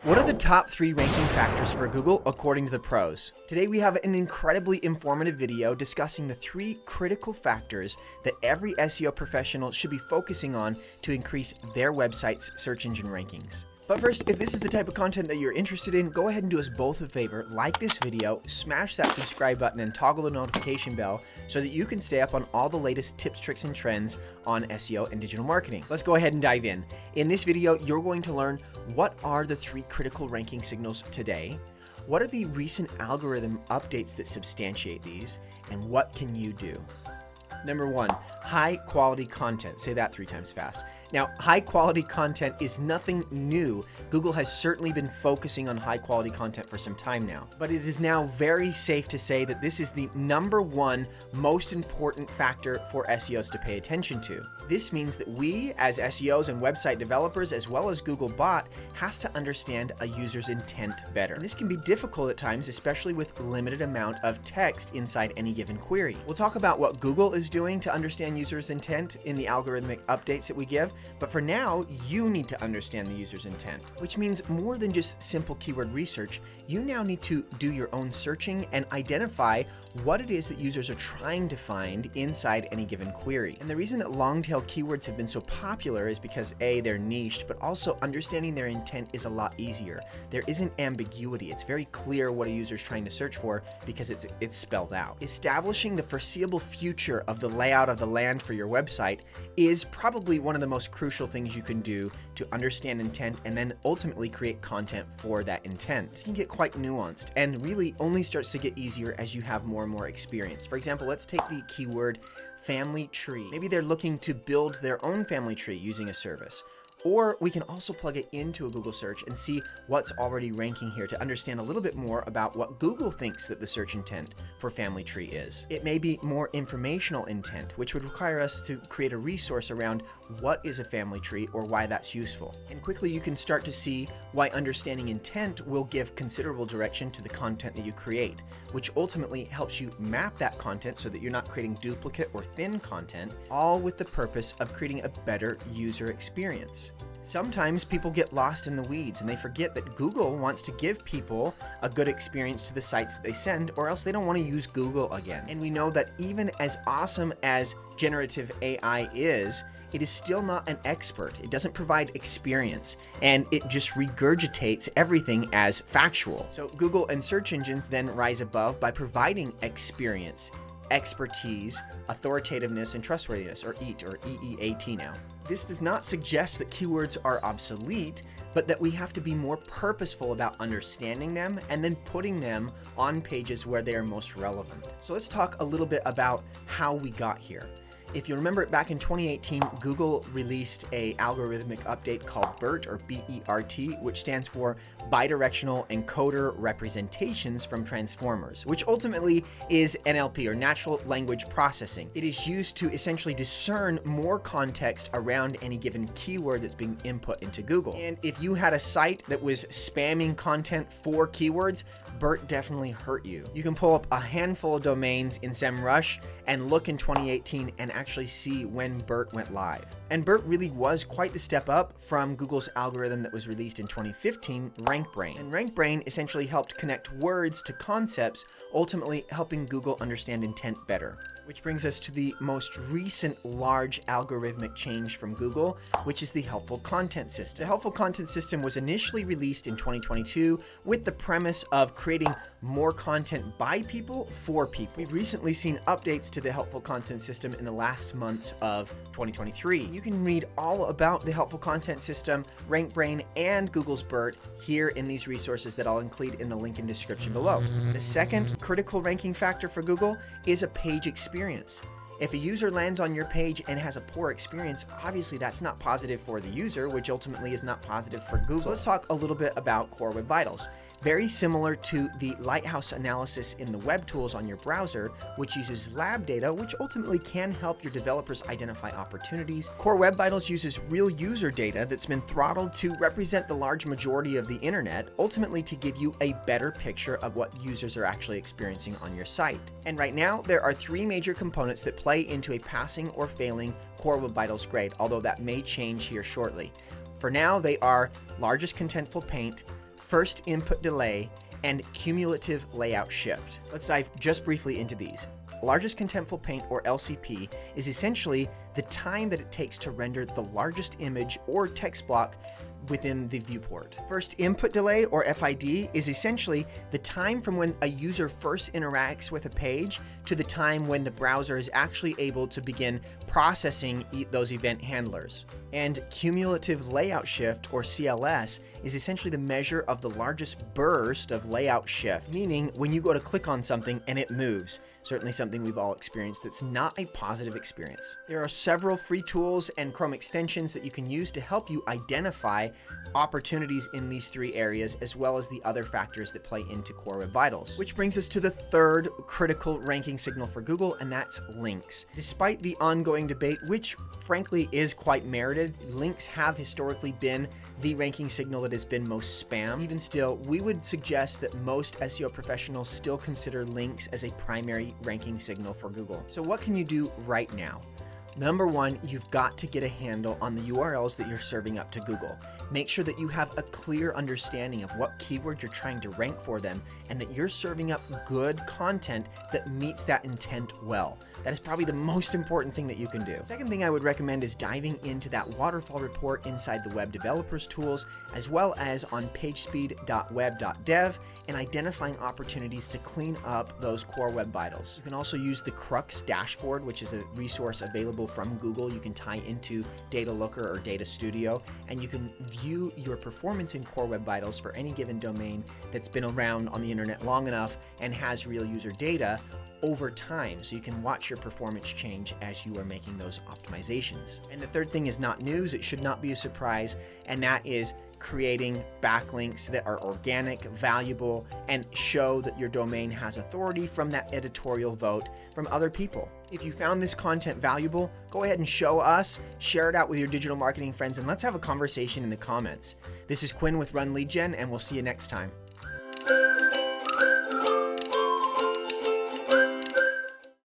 What are the top 3 ranking factors for Google according to the pros? Today we have an incredibly informative video discussing the 3 critical factors that every SEO professional should be focusing on to increase their website's search engine rankings. But first, if this is the type of content that you're interested in, go ahead and do us both a favor, like this video, smash that subscribe button and toggle the notification bell so that you can stay up on all the latest tips, tricks, and trends on SEO and digital marketing. Let's go ahead and dive in. In this video, you're going to learn what are the 3 critical ranking signals today, what are the recent algorithm updates that substantiate these, and what can you do? Number 1, high quality content. Say that 3 times fast. Now, high quality content is nothing new. Google has certainly been focusing on high quality content for some time now, but it is now very safe to say that this is the number 1 most important factor for SEOs to pay attention to. This means that we, as SEOs and website developers, as well as Googlebot, has to understand a user's intent better. And this can be difficult at times, especially with limited amount of text inside any given query. We'll talk about what Google is doing to understand users' intent in the algorithmic updates that we give, but for now, you need to understand the user's intent, which means more than just simple keyword research. You now need to do your own searching and identify what it is that users are trying to find inside any given query. And the reason that long-tail keywords have been so popular is because A, they're niched, but also understanding their intent is a lot easier. There isn't ambiguity. It's very clear what a user is trying to search for because it's spelled out. Establishing the foreseeable future of the layout of the land for your website is probably one of the most crucial things you can do to understand intent and then ultimately create content for that intent. This can get quite nuanced and really only starts to get easier as you have more and more experience. For example, let's take the keyword family tree. Maybe they're looking to build their own family tree using a service. Or we can also plug it into a Google search and see what's already ranking here to understand a little bit more about what Google thinks that the search intent for family tree is. It may be more informational intent, which would require us to create a resource around what is a family tree or why that's useful. And quickly you can start to see why understanding intent will give considerable direction to the content that you create, which ultimately helps you map that content so that you're not creating duplicate or thin content, all with the purpose of creating a better user experience. Sometimes people get lost in the weeds and they forget that Google wants to give people a good experience to the sites that they send, or else they don't want to use Google again. And we know that even as awesome as generative AI is, it is still not an expert. It doesn't provide experience, and it just regurgitates everything as factual. So Google and search engines then rise above by providing experience, expertise, authoritativeness, and trustworthiness, or EAT, or EEAT now. This does not suggest that keywords are obsolete, but that we have to be more purposeful about understanding them and then putting them on pages where they are most relevant. So let's talk a little bit about how we got here. If you remember, back in 2018, Google released an algorithmic update called BERT, or B-E-R-T, which stands for Bidirectional Encoder Representations from Transformers, which ultimately is NLP, or Natural Language Processing. It is used to essentially discern more context around any given keyword that's being input into Google. And if you had a site that was spamming content for keywords, BERT definitely hurt you. You can pull up a handful of domains in SEMrush and look in 2018 and actually see when BERT went live. And BERT really was quite the step up from Google's algorithm that was released in 2015, RankBrain. And RankBrain essentially helped connect words to concepts, ultimately helping Google understand intent better. Which brings us to the most recent large algorithmic change from Google, which is the Helpful Content System. The Helpful Content System was initially released in 2022 with the premise of creating more content by people for people. We've recently seen updates to the Helpful Content System in the last months of 2023. You can read all about the Helpful Content System, RankBrain, and Google's BERT here in these resources that I'll include in the link in description below. The second critical ranking factor for Google is a page experience. If a user lands on your page and has a poor experience, obviously that's not positive for the user, which ultimately is not positive for Google. So let's talk a little bit about Core Web Vitals. Very similar to the Lighthouse analysis in the web tools on your browser, which uses lab data, which ultimately can help your developers identify opportunities. Core Web Vitals uses real user data that's been throttled to represent the large majority of the internet, ultimately to give you a better picture of what users are actually experiencing on your site. And right now, there are 3 major components that play into a passing or failing Core Web Vitals grade, although that may change here shortly. For now, they are largest contentful paint, first input delay, and cumulative layout shift. Let's dive just briefly into these. Largest contentful paint, or LCP, is essentially the time that it takes to render the largest image or text block within the viewport. First input delay, or FID, is essentially the time from when a user first interacts with a page to the time when the browser is actually able to begin processing those event handlers. And cumulative layout shift, or CLS, is essentially the measure of the largest burst of layout shift, meaning when you go to click on something and it moves. Certainly something we've all experienced that's not a positive experience. There are several free tools and Chrome extensions that you can use to help you identify opportunities in these three areas, as well as the other factors that play into Core Web Vitals. Which brings us to the third critical ranking signal for Google, and that's links. Despite the ongoing debate, which frankly is quite merited, links have historically been the ranking signal that has been most spammed. Even still, we would suggest that most SEO professionals still consider links as a primary ranking signal for Google. So what can you do right now? Number one, you've got to get a handle on the URLs that you're serving up to Google. Make sure that you have a clear understanding of what keyword you're trying to rank for them, and that you're serving up good content that meets that intent well. That is probably the most important thing that you can do. Second thing I would recommend is diving into that waterfall report inside the web developers tools, as well as on pagespeed.web.dev, and identifying opportunities to clean up those core web vitals. You can also use the Crux dashboard, which is a resource available from Google. You can tie into Data Looker or Data Studio, and you can view your performance in core web vitals for any given domain that's been around on the internet long enough and has real user data over time, so you can watch your performance change as you are making those optimizations. And the third thing is not news. It should not be a surprise, and that is creating backlinks that are organic, valuable, and show that your domain has authority from that editorial vote from other people. If you found this content valuable, go ahead and show us, share it out with your digital marketing friends, and let's have a conversation in the comments. This is Quinn with RunLeadGen, and we'll see you next time.